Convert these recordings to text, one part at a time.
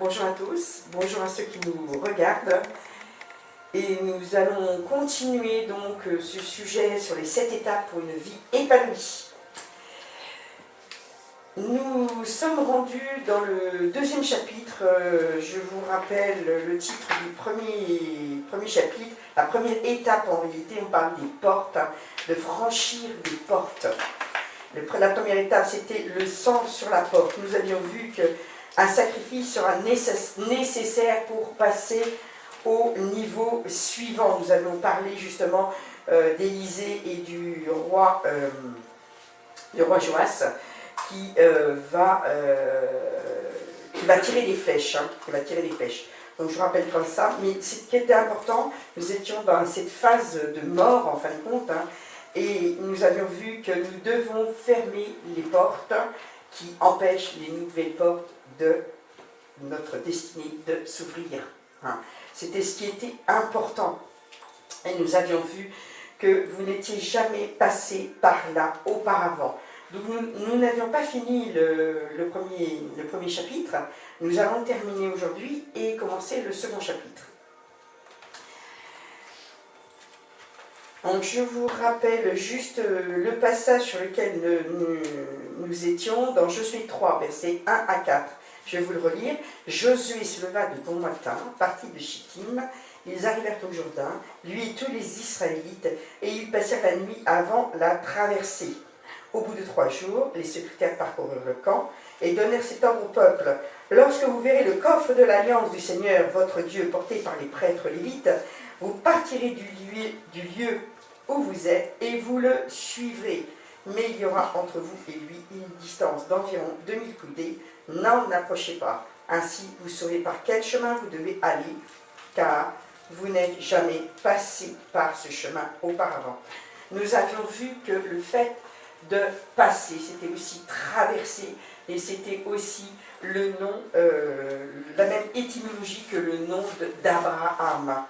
Bonjour à tous, bonjour à ceux qui nous regardent. Et nous allons continuer donc ce sujet sur les 7 étapes pour une vie épanouie. Nous sommes rendus dans le deuxième chapitre. Je vous rappelle le titre du premier chapitre. La première étape, en réalité, on parle des portes, de franchir des portes. La première étape, c'était le sang sur la porte. Nous avions vu qu'un sacrifice sera nécessaire pour passer au niveau suivant. Nous avions parlé justement d'Élisée et du roi Joas qui va tirer des flèches. Donc je vous rappelle comme ça, mais ce qui était important, nous étions dans cette phase de mort en fin de compte, et nous avions vu que nous devons fermer les portes qui empêchent les nouvelles portes de notre destinée de s'ouvrir. C'était ce qui était important. Et nous avions vu que vous n'étiez jamais passé par là auparavant. Donc nous n'avions pas fini le premier chapitre. Nous allons terminer aujourd'hui et commencer le second chapitre. Donc je vous rappelle juste le passage sur lequel nous étions dans Josué 3, versets 1 à 4. Je vais vous le relire. Josué se leva de bon matin, partit de Chittim. Ils arrivèrent au Jourdain, lui et tous les Israélites, et ils passèrent la nuit avant la traversée. Au bout de 3 jours, les secrétaires parcoururent le camp et donnèrent cet ordre au peuple. Lorsque vous verrez le coffre de l'alliance du Seigneur, votre Dieu, porté par les prêtres lévites, vous partirez du lieu où vous êtes et vous le suivrez. Mais il y aura entre vous et lui une distance d'environ 2000 coudées. N'en approchez pas. Ainsi, vous saurez par quel chemin vous devez aller, car vous n'êtes jamais passé par ce chemin auparavant. Nous avions vu que le fait de passer, c'était aussi traverser, et c'était aussi le nom, la même étymologie que le nom d'Abraham,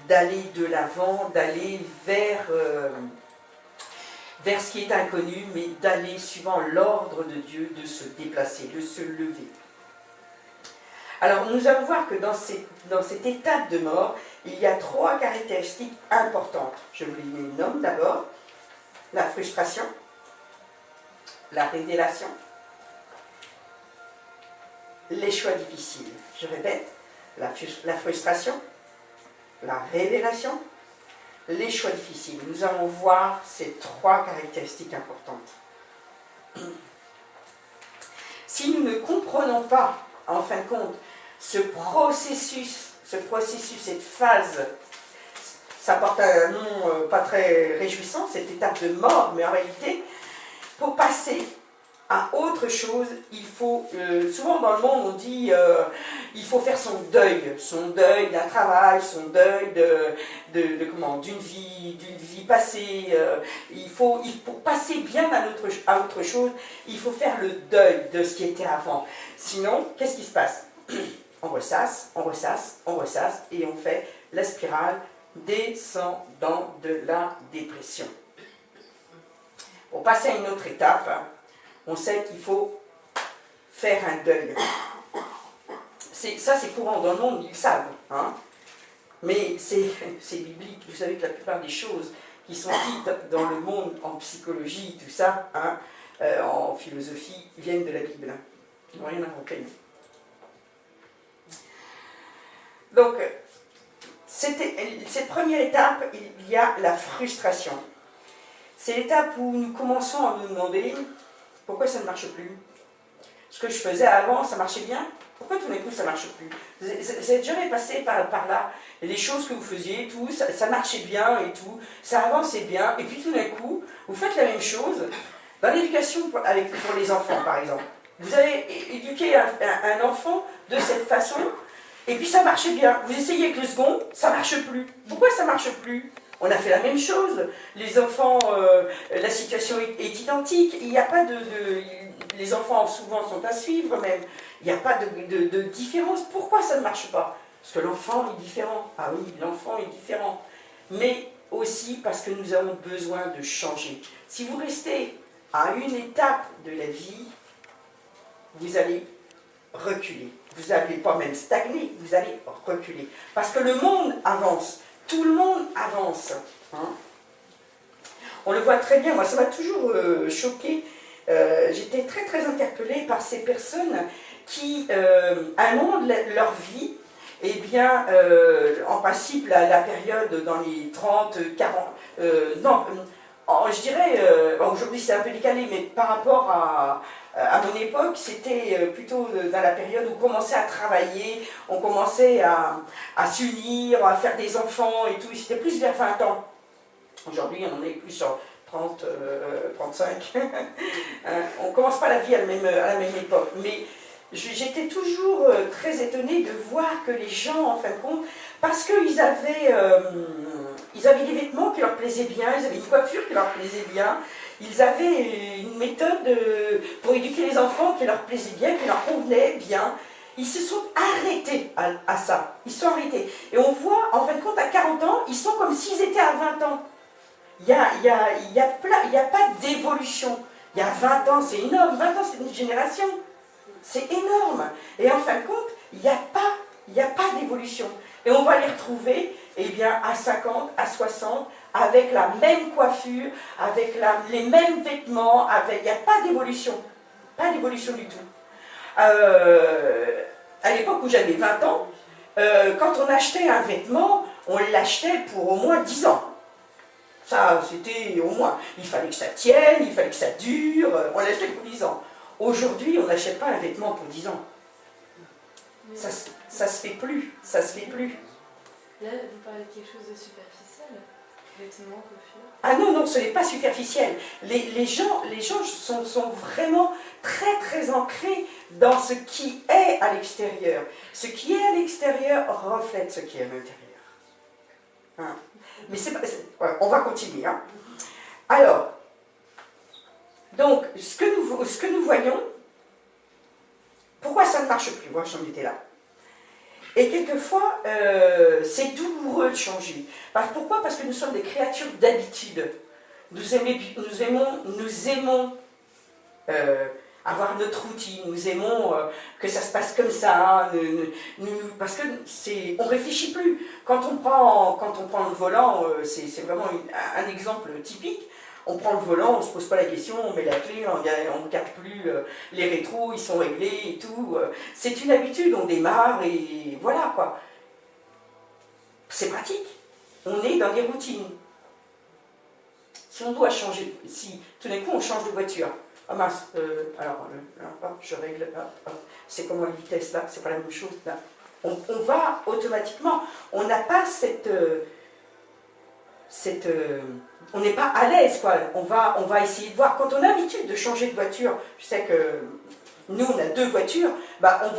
d'aller de l'avant, d'aller vers ce qui est inconnu, mais d'aller suivant l'ordre de Dieu, de se déplacer, de se lever. Alors nous allons voir que dans cette étape de mort, il y a 3 caractéristiques importantes. Je vous les nomme d'abord: la frustration, la révélation, les choix difficiles. Je répète, la frustration, la révélation, les choix difficiles. Nous allons voir ces 3 caractéristiques importantes. Si nous ne comprenons pas, en fin de compte, ce processus, cette phase, ça porte un nom pas très réjouissant, cette étape de mort, mais en réalité, pour passer à autre chose, il faut, souvent dans le monde on dit, il faut faire son deuil d'un travail, son deuil d'une vie passée. Pour passer bien à autre chose, il faut faire le deuil de ce qui était avant. Sinon, qu'est-ce qui se passe? On ressasse, et on fait la spirale descendant de la dépression. Pour passer à une autre étape, on sait qu'il faut faire un deuil. Ça, c'est courant dans le monde, ils le savent. Mais c'est biblique. Vous savez que la plupart des choses qui sont dites dans le monde, en psychologie, tout ça, en philosophie, viennent de la Bible. Ils n'ont rien inventé. Donc, cette première étape, il y a la frustration. C'est l'étape où nous commençons à nous demander pourquoi ça ne marche plus. Ce que je faisais avant, ça marchait bien. Pourquoi tout d'un coup ça ne marche plus? Vous n'êtes jamais passé par là. Les choses que vous faisiez, tout, ça marchait bien et tout. Ça avançait bien. Et puis tout d'un coup, vous faites la même chose. Dans l'éducation pour les enfants, par exemple. Vous avez éduqué un enfant de cette façon. Et puis ça marchait bien. Vous essayez avec le second, ça ne marche plus. Pourquoi ça ne marche plus? On a fait la même chose. Les enfants, la situation est identique. Il n'y a pas les enfants souvent sont à suivre même. Il n'y a pas de différence. Pourquoi ça ne marche pas? Parce que l'enfant est différent. Ah oui, l'enfant est différent. Mais aussi parce que nous avons besoin de changer. Si vous restez à une étape de la vie, vous allez reculer. vous n'allez pas même stagner, vous allez reculer. Parce que le monde avance, tout le monde avance. Hein. On le voit très bien, moi ça m'a toujours choqué. J'étais très très interpellée par ces personnes qui, à un moment de leur vie, eh bien, en principe, la période dans les 30, 40, non, je dirais, aujourd'hui c'est un peu décalé, mais par rapport à mon époque, c'était plutôt dans la période où on commençait à travailler, on commençait à s'unir, à faire des enfants et tout, c'était plus vers 20 ans. Aujourd'hui, on est plus sur 30, 35. On ne commence pas la vie à la même époque, mais j'étais toujours très étonnée de voir que les gens, en fin de compte, parce qu'ils avaient des vêtements qui leur plaisaient bien, ils avaient une coiffure qui leur plaisait bien, ils avaient une méthode pour éduquer les enfants qui leur plaisait bien, qui leur convenait bien. Ils se sont arrêtés à ça, ils se sont arrêtés. Et on voit, en fin de compte, à 40 ans, ils sont comme s'ils étaient à 20 ans. Il n'y a pas d'évolution. Il y a 20 ans, c'est énorme, 20 ans, c'est une génération. C'est énorme. Et en fin de compte, il n'y a pas d'évolution. Et on va les retrouver eh bien, à 50, à 60, avec la même coiffure, avec les mêmes vêtements, il n'y a pas d'évolution. Pas d'évolution du tout. À l'époque où j'avais 20 ans, quand on achetait un vêtement, on l'achetait pour au moins 10 ans. Ça, c'était au moins. Il fallait que ça tienne, il fallait que ça dure, on l'achetait pour 10 ans. Aujourd'hui, on n'achète pas un vêtement pour 10 ans. Ça se fait plus, ça se fait plus. Là, vous parlez de quelque chose de superficiel, vêtements, coiffure. Ah non, non, ce n'est pas superficiel. Les gens sont vraiment très très ancrés dans ce qui est à l'extérieur. Ce qui est à l'extérieur reflète ce qui est à l'intérieur. Hein. Mais ouais, on va continuer. Hein. Alors, donc, ce que nous voyons, pourquoi ça ne marche plus? Moi, j'en étais là. Et quelquefois, c'est douloureux de changer. Pourquoi? Parce que nous sommes des créatures d'habitude. Nous aimons avoir notre routine, nous aimons que ça se passe comme ça, parce qu'on ne réfléchit plus. Quand on prend le volant, c'est vraiment un exemple typique. On prend le volant, on ne se pose pas la question, on met la clé, on ne regarde plus les rétros, ils sont réglés et tout. C'est une habitude, on démarre et voilà quoi. C'est pratique. On est dans des routines. Si on doit changer, si tout d'un coup on change de voiture, ah mince, alors je règle, c'est comment la vitesse là, c'est pas la même chose là. On va automatiquement, on n'a pas on n'est pas à l'aise, quoi. On va essayer de voir. Quand on a l'habitude de changer de voiture, je sais que nous, on a 2 voitures, bah,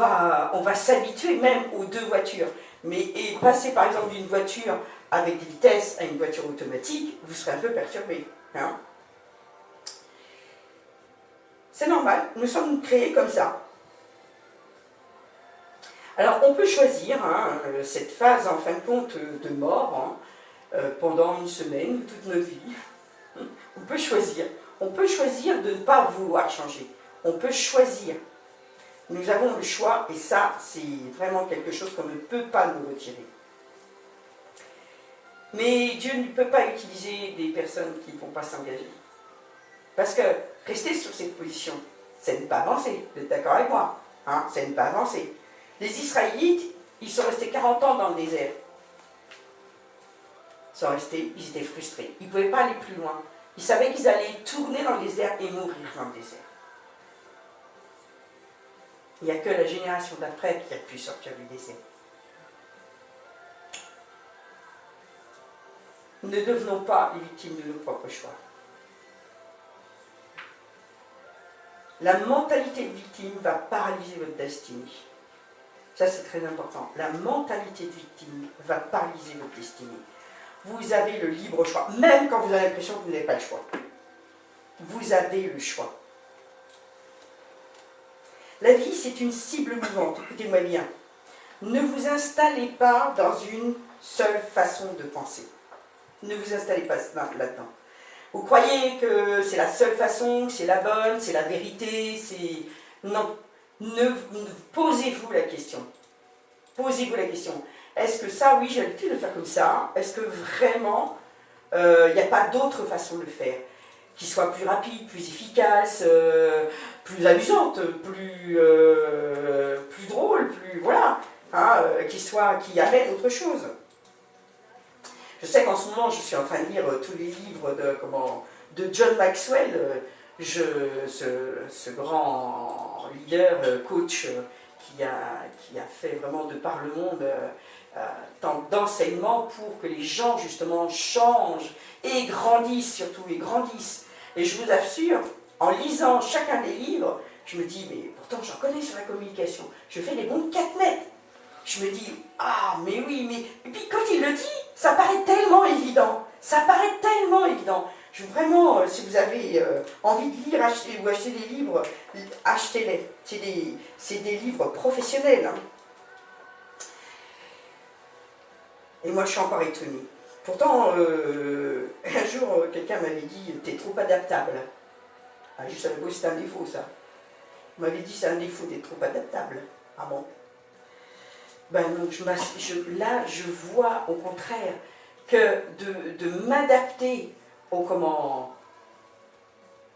on va s'habituer même aux 2 voitures. Et passer, par exemple, d'une voiture avec des vitesses à une voiture automatique, vous serez un peu perturbé. Hein. C'est normal, nous sommes créés comme ça. Alors, on peut choisir cette phase, en fin de compte, de mort, pendant une semaine ou toute notre vie. On peut choisir. On peut choisir de ne pas vouloir changer. On peut choisir. Nous avons le choix et ça, c'est vraiment quelque chose qu'on ne peut pas nous retirer. Mais Dieu ne peut pas utiliser des personnes qui ne vont pas s'engager. Parce que rester sur cette position, c'est ne pas avancer. Vous êtes d'accord avec moi? Hein, c'est ne pas avancer. Les Israélites, ils sont restés 40 ans dans le désert. Ils sont restés, ils étaient frustrés. Ils ne pouvaient pas aller plus loin. Ils savaient qu'ils allaient tourner dans le désert et mourir dans le désert. Il n'y a que la génération d'après qui a pu sortir du désert. Ne devenons pas les victimes de nos propres choix. La mentalité de victime va paralyser votre destinée. Ça, c'est très important. La mentalité de victime va paralyser votre destinée. Vous avez le libre choix, même quand vous avez l'impression que vous n'avez pas le choix. Vous avez le choix. La vie, c'est une cible mouvante. Écoutez-moi bien. Ne vous installez pas dans une seule façon de penser. Ne vous installez pas là-dedans. Vous croyez que c'est la seule façon, que c'est la bonne, c'est la vérité, c'est... Non. Posez-vous la question. Posez-vous la question. Est-ce que ça, oui, j'ai l'habitude de le faire comme ça. Est-ce que vraiment, il n'y a pas d'autre façon de le faire qui soit plus rapide, plus efficace, plus amusante, plus drôle, plus voilà, hein, qui amène autre chose. Je sais qu'en ce moment, je suis en train de lire tous les livres de John Maxwell, ce grand leader, coach, qui a fait vraiment de par le monde tant d'enseignements pour que les gens justement changent et grandissent surtout, et grandissent. Et je vous assure, en lisant chacun des livres, je me dis, mais pourtant j'en connais sur la communication, je fais des bons 4 mètres. Je me dis, ah mais oui, mais... Et puis quand il le dit, ça paraît tellement évident, ça paraît tellement évident. Vraiment, si vous avez envie de lire ou acheter des livres, achetez-les. C'est des livres professionnels. Hein. Et moi, je suis encore étonnée. Pourtant, un jour, quelqu'un m'avait dit « t'es trop adaptable ». Ah, je savais pas si c'était un défaut, ça. Il m'avait dit « c'est un défaut d'être trop adaptable ». Ah bon? Ben donc, là, je vois au contraire que de m'adapter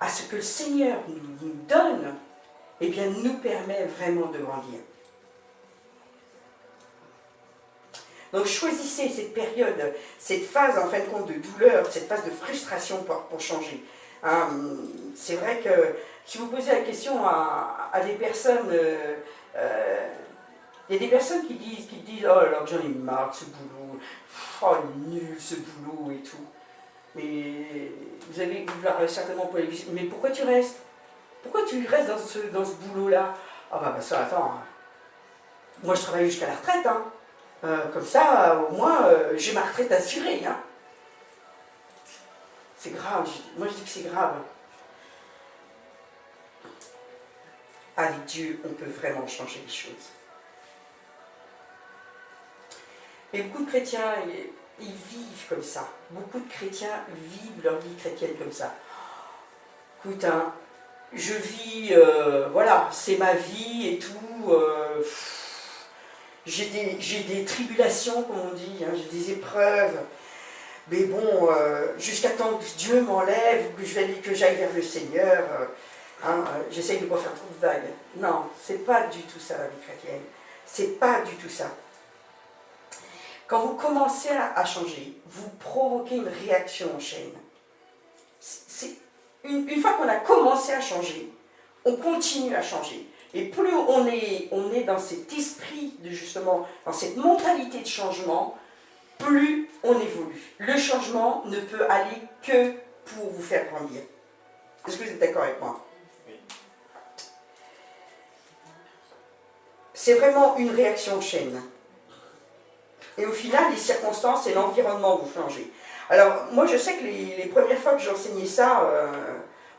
à ce que le Seigneur nous donne, eh bien, nous permet vraiment de grandir. Donc choisissez cette période, cette phase en fin de compte de douleur, cette phase de frustration pour changer. Hein, c'est vrai que si vous posez la question à des personnes, il y a des personnes qui disent oh alors j'en ai marre de ce boulot, oh nul ce boulot et tout. Mais vous leur certainement pas dit, mais pourquoi tu restes? Pourquoi tu restes dans ce boulot-là? Ah bah ça attends, moi je travaille jusqu'à la retraite, hein. Comme ça, au moins, j'ai ma retraite assurée. Hein. C'est grave, moi je dis que c'est grave. Avec Dieu, on peut vraiment changer les choses. Et beaucoup de chrétiens, ils vivent comme ça. Beaucoup de chrétiens vivent leur vie chrétienne comme ça. Écoute, hein, je vis, voilà, c'est ma vie et tout. J'ai des tribulations, comme on dit, hein, j'ai des épreuves. Mais bon, jusqu'à temps que Dieu m'enlève, ou que j'aille vers le Seigneur, j'essaye de ne pas faire trop de vagues. Non, c'est pas du tout ça la vie chrétienne. C'est pas du tout ça. Quand vous commencez à changer, vous provoquez une réaction en chaîne. Une fois qu'on a commencé à changer, on continue à changer. Et plus on est dans cet esprit, justement, dans cette mentalité de changement, plus on évolue. Le changement ne peut aller que pour vous faire grandir. Est-ce que vous êtes d'accord avec moi? Oui. C'est vraiment une réaction en chaîne. Et au final, les circonstances et l'environnement vont changer. Alors, moi, je sais que les premières fois que j'enseignais ça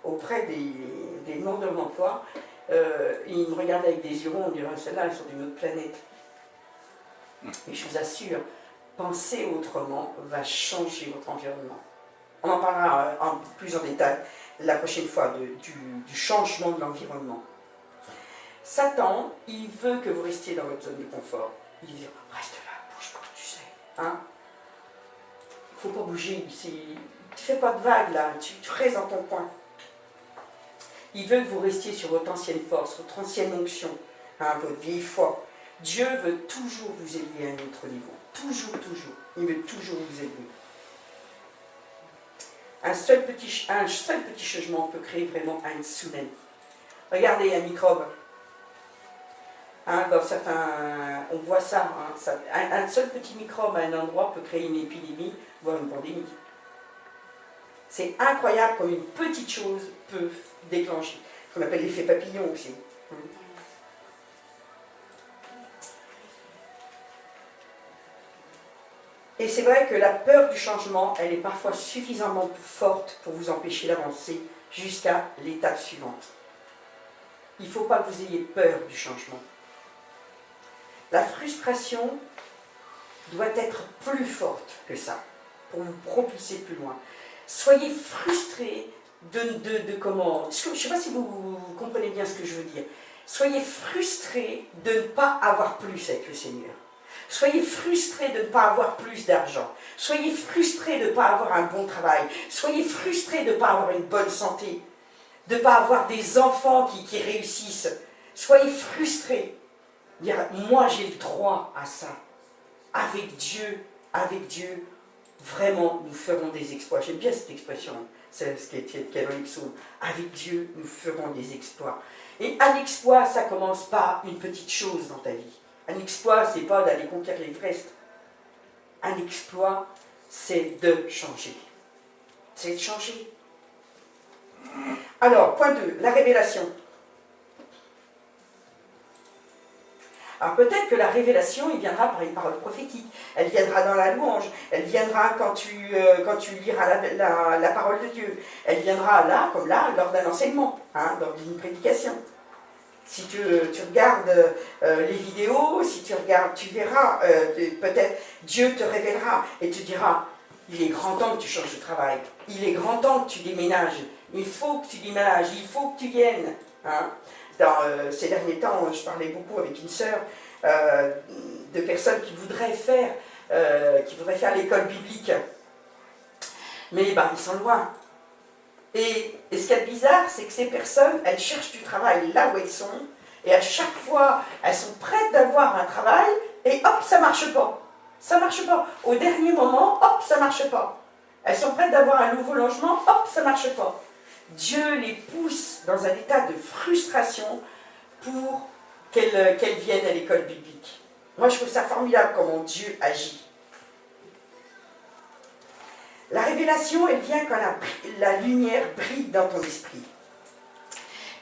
auprès des demandeurs d'emploi, ils me regardaient avec des yeux ronds, on dirait celles-là, elles sont d'une autre planète. Et je vous assure, penser autrement va changer votre environnement. On en parlera plus en détail la prochaine fois du changement de l'environnement. Satan, il veut que vous restiez dans votre zone de confort. Il dit reste là, bouge pas, tu sais. Hein? Il ne faut pas bouger. Tu ne fais pas de vagues là, tu restes dans ton coin. Il veut que vous restiez sur votre ancienne force, votre ancienne onction, hein, votre vieille foi. Dieu veut toujours vous élever à un autre niveau. Toujours, toujours. Il veut toujours vous élever. Un seul petit changement peut créer vraiment un tsunami. Regardez un microbe. Hein, dans certains, on voit ça, hein, un seul petit microbe à un endroit peut créer une épidémie, voire une pandémie. C'est incroyable comme une petite chose peut déclencher. Ce qu'on appelle l'effet papillon aussi. Et c'est vrai que la peur du changement, elle est parfois suffisamment forte pour vous empêcher d'avancer jusqu'à l'étape suivante. Il ne faut pas que vous ayez peur du changement. La frustration doit être plus forte que ça, pour vous propulser plus loin. Soyez frustrés de comment... Je ne sais pas si vous comprenez bien ce que je veux dire. Soyez frustrés de ne pas avoir plus avec le Seigneur. Soyez frustrés de ne pas avoir plus d'argent. Soyez frustrés de ne pas avoir un bon travail. Soyez frustrés de ne pas avoir une bonne santé. De ne pas avoir des enfants qui réussissent. Soyez frustrés. Dire, moi j'ai le droit à ça. Avec Dieu, vraiment, nous ferons des exploits. J'aime bien cette expression, c'est ce qui est dans les psaumes. Avec Dieu, nous ferons des exploits. Et un exploit, ça commence par une petite chose dans ta vie. Un exploit, c'est pas d'aller conquérir l'Everest. Un exploit, c'est de changer. C'est de changer. Alors, point 2, la révélation. Alors peut-être que la révélation, elle viendra par une parole prophétique, elle viendra dans la louange, elle viendra quand tu liras la parole de Dieu, elle viendra là, comme là, lors d'un enseignement, hein, lors d'une prédication. Si tu regardes les vidéos, si tu regardes, tu verras, peut-être Dieu te révélera et te dira, il est grand temps que tu changes de travail, il est grand temps que tu déménages, il faut que tu déménages, il faut que tu viennes. Hein. Dans ces derniers temps, je parlais beaucoup avec une sœur de personnes qui voudraient faire l'école biblique. Mais ben, ils sont loin. Et ce qui est bizarre, c'est que ces personnes, elles cherchent du travail là où elles sont, et à chaque fois, elles sont prêtes d'avoir un travail, et hop, ça ne marche pas. Ça ne marche pas. Au dernier moment, hop, ça ne marche pas. Elles sont prêtes d'avoir un nouveau logement, hop, ça ne marche pas. Dieu les pousse dans un état de frustration pour qu'elles viennent à l'école biblique. Moi, je trouve ça formidable comment Dieu agit. La révélation, elle vient quand la lumière brille dans ton esprit.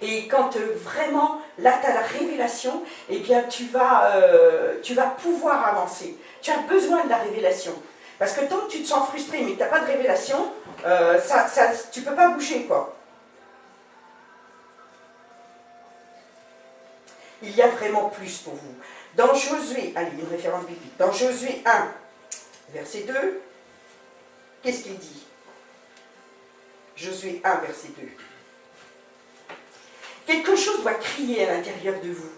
Et quand vraiment, là, tu as la révélation, eh bien, tu vas pouvoir avancer. Tu as besoin de la révélation. Parce que tant que tu te sens frustré, mais que tu n'as pas de révélation, tu ne peux pas bouger, quoi. Il y a vraiment plus pour vous. Dans Josué, allez, une référence biblique. Dans Josué 1, verset 2, qu'est-ce qu'il dit? Josué 1, verset 2. Quelque chose doit crier à l'intérieur de vous.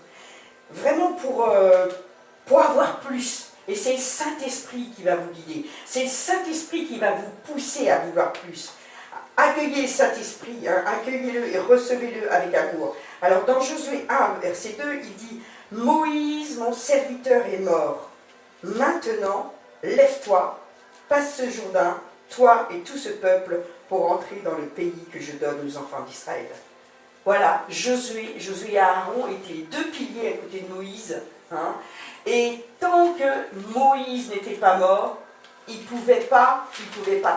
Vraiment pour avoir plus. Et c'est le Saint-Esprit qui va vous guider. C'est le Saint-Esprit qui va vous pousser à vouloir plus. Accueillez le Saint-Esprit, hein, accueillez-le et recevez-le avec amour. Alors dans Josué 1, verset 2, il dit « Moïse, mon serviteur, est mort. Maintenant, lève-toi, passe ce Jourdain, toi et tout ce peuple, pour entrer dans le pays que je donne aux enfants d'Israël. » Voilà, Josué et Aaron étaient les deux piliers à côté de Moïse. Hein, et tant que Moïse n'était pas mort, il ne pouvait pas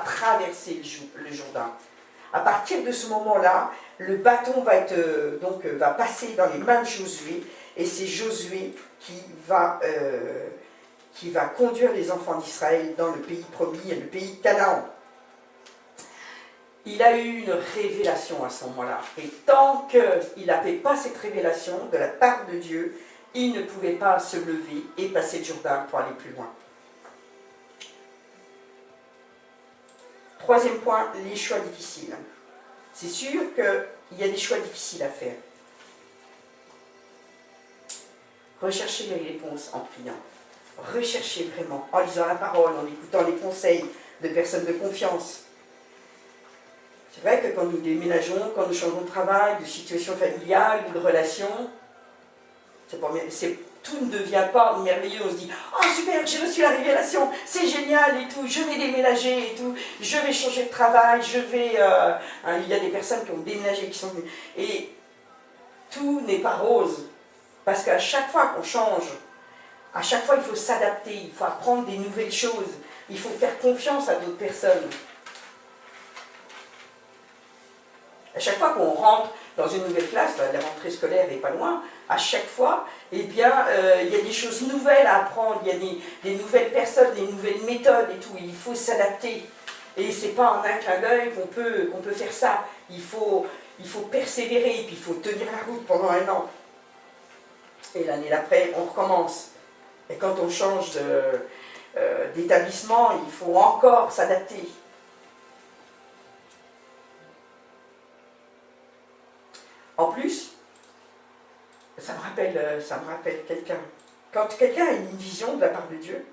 traverser le Jourdain. À partir de ce moment-là, le bâton va passer dans les mains de Josué, et c'est Josué qui va conduire les enfants d'Israël dans le pays promis, le pays Canaan. Il a eu une révélation à ce moment-là, et tant qu'il n'avait pas cette révélation de la part de Dieu, il ne pouvait pas se lever et passer le Jourdain pour aller plus loin. Troisième point, les choix difficiles. C'est sûr qu'il y a des choix difficiles à faire. Recherchez les réponses en priant. Recherchez vraiment, en lisant la parole, en écoutant les conseils de personnes de confiance. C'est vrai que quand nous déménageons, quand nous changeons de travail, de situation familiale, de relation, tout ne devient pas merveilleux. On se dit « Oh super, j'ai reçu la révélation, c'est génial et tout, je vais déménager et tout, je vais changer de travail, je vais... il y a des personnes qui ont déménagé, qui sont venues. Et tout n'est pas rose. Parce qu'à chaque fois qu'on change, à chaque fois il faut s'adapter, il faut apprendre des nouvelles choses, il faut faire confiance à d'autres personnes. À chaque fois qu'on rentre dans une nouvelle classe, la rentrée scolaire n'est pas loin, à chaque fois, eh bien, il y a des choses nouvelles à apprendre, il y a des nouvelles personnes, des nouvelles méthodes et tout, et il faut s'adapter. Et ce n'est pas en un clin d'œil qu'on peut faire ça. Il faut persévérer, et puis il faut tenir la route pendant 1 an. Et l'année d'après, on recommence. Et quand on change d'établissement, il faut encore s'adapter. En plus, ça me rappelle quelqu'un. Quand quelqu'un a une vision de la part de Dieu,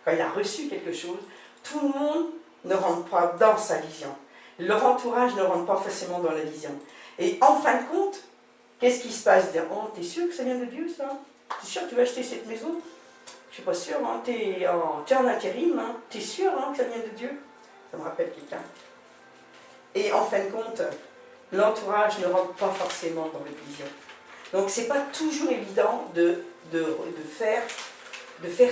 quand il a reçu quelque chose, tout le monde ne rentre pas dans sa vision. Leur entourage ne rentre pas forcément dans la vision. Et en fin de compte, qu'est-ce qui se passe? Dire, oh, t'es sûr que ça vient de Dieu, ça? T'es sûr que tu vas acheter cette maison? Je suis pas sûre, hein, t'es en intérim, hein, t'es sûr hein, que ça vient de Dieu? Ça me rappelle quelqu'un. Et en fin de compte, l'entourage ne rentre pas forcément dans la vision. Donc c'est pas toujours évident de faire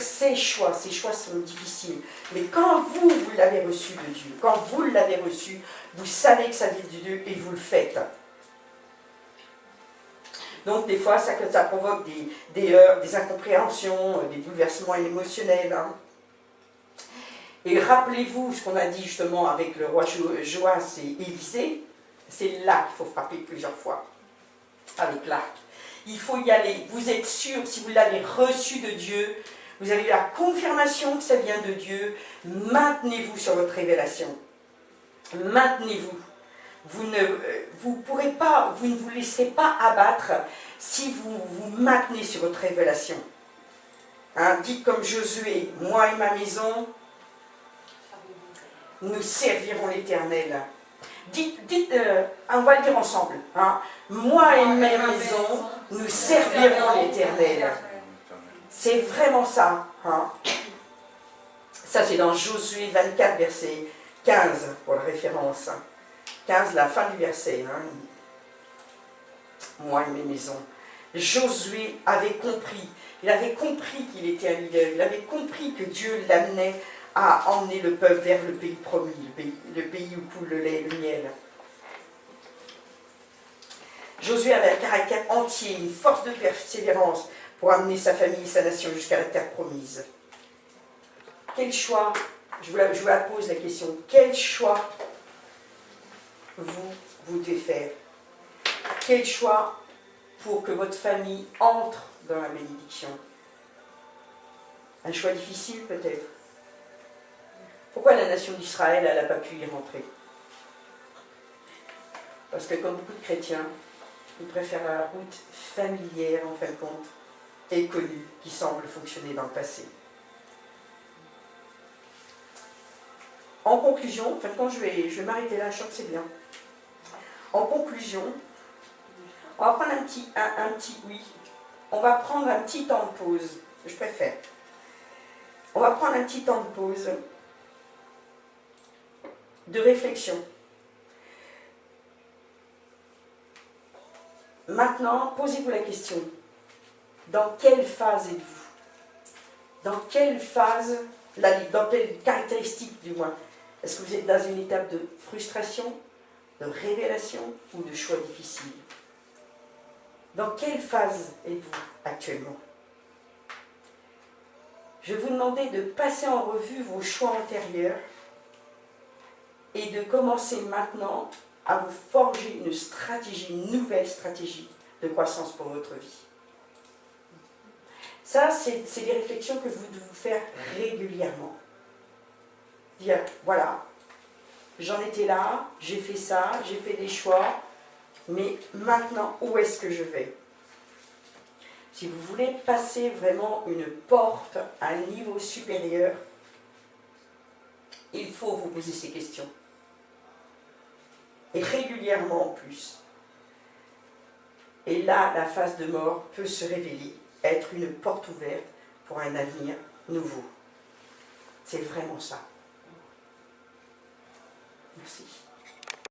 ses choix. Ces choix sont difficiles. Mais quand vous l'avez reçu de Dieu, quand vous l'avez reçu, vous savez que ça vient de Dieu et vous le faites. Donc des fois, ça provoque des heurts, des incompréhensions, des bouleversements émotionnels. Hein. Et rappelez-vous ce qu'on a dit justement avec le roi Joas et Élisée, c'est là qu'il faut frapper plusieurs fois, avec l'arc. Il faut y aller. Vous êtes sûr, si vous l'avez reçu de Dieu, vous avez la confirmation que ça vient de Dieu, maintenez-vous sur votre révélation. Maintenez-vous. Vous ne vous laisserez pas abattre si vous vous maintenez sur votre révélation. Hein, dites comme Josué, moi et ma maison, nous servirons l'Éternel. On va le dire ensemble. Hein, moi et ma maison, nous servirons l'Éternel. C'est vraiment ça. Hein. Ça, c'est dans Josué 24, verset 15, pour la référence. 15, la fin du verset. Hein. Moi et mes maisons. Josué avait compris. Il avait compris qu'il était un leader. Il avait compris que Dieu l'amenait à emmener le peuple vers le pays promis, le pays où coule le lait et le miel. Josué avait un caractère entier, une force de persévérance pour amener sa famille et sa nation jusqu'à la terre promise. Quel choix, je vous la pose la question, quel choix vous devez faire? Quel choix pour que votre famille entre dans la bénédiction? Un choix difficile peut-être. Pourquoi la nation d'Israël n'a pas pu y rentrer? Parce que comme beaucoup de chrétiens, ils préfèrent la route familière en fin de compte et connue qui semble fonctionner dans le passé. En conclusion, en fin de compte, je vais m'arrêter là, je sens que c'est bien. En conclusion, on va prendre on va prendre un petit temps de pause, je préfère. On va prendre un petit temps de pause, de réflexion. Maintenant, posez-vous la question, dans quelle phase êtes-vous? Dans quelle phase, dans quelle caractéristique du moins? Est-ce que vous êtes dans une étape de frustration, de révélation ou de choix difficile? Dans quelle phase êtes-vous actuellement? Je vais vous demander de passer en revue vos choix antérieurs et de commencer maintenant à vous forger une stratégie, une nouvelle stratégie de croissance pour votre vie. Ça, c'est des réflexions que vous devez vous faire régulièrement. Dire, voilà, j'en étais là, j'ai fait ça, j'ai fait des choix, mais maintenant, où est-ce que je vais? Si vous voulez passer vraiment une porte à un niveau supérieur, il faut vous poser ces questions. Et régulièrement en plus. Et là, la phase de mort peut se révéler, être une porte ouverte pour un avenir nouveau. C'est vraiment ça. Merci.